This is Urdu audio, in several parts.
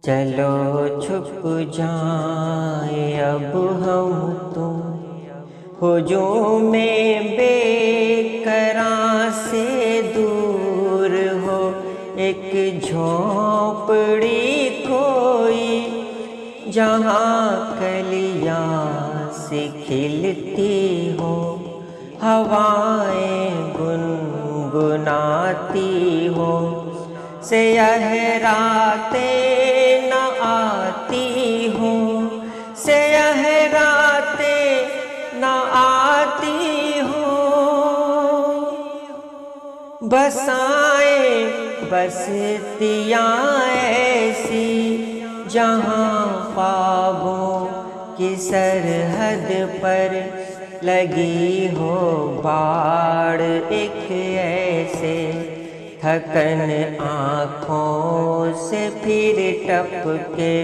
چلو چھپ جائیں اب ہم تم ہجوم بے قراں سے دور ہو، ایک جھونپڑی کوئی جہاں کلیاں سے کھلتی ہو، ہوائیں گنگناتی ہو، سیاہ راتیں نہ آتی ہوں، سیاہ راتیں نہ آتی ہوں، بسائیں بستیاں ایسی جہاں خوابوں کی سرحد پر لگی ہو باڑ، ایک ایسے تھکن آنکھوں سے پھر ٹپکے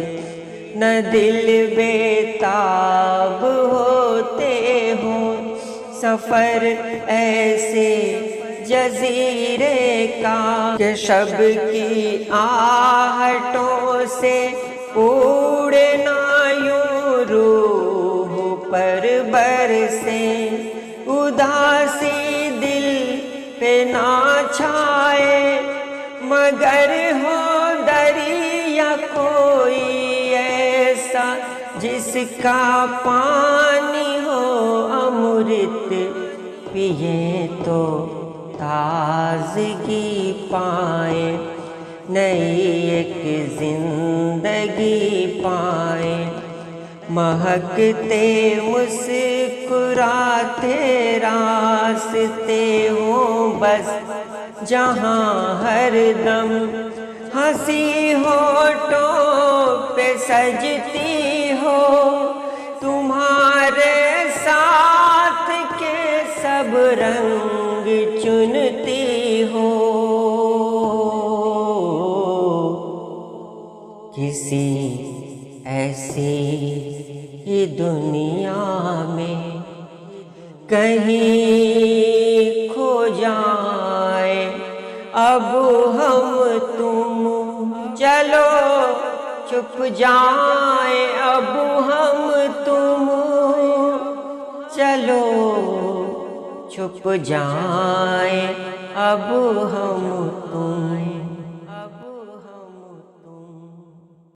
نہ دل بے تاب ہوتے ہوں، سفر ایسے جزیرے کا کہ شب کی آہٹوں سے اڑنا یوں روح پر برسیں، اداسی دل پہ نہ چھائے مگر ہو دریا کوئی ایسا جس کا پانی ہو امرت، پیئیں تو تازگی پائیں، نئی ایک زندگی پائیں، مہکتے مسکراتے راستے ہوں بس جہاں ہر دم ہنسی ہونٹوں پہ سجتی ہو، تمہارے ساتھ کے سب رنگ چنتی ہو، کسی ایسی ہی دنیا میں کہیں کھو جائیں اب ہم تم، چلو چھپ جائیں اب ہم تم، چلو چھپ جائیں اب ہم تم۔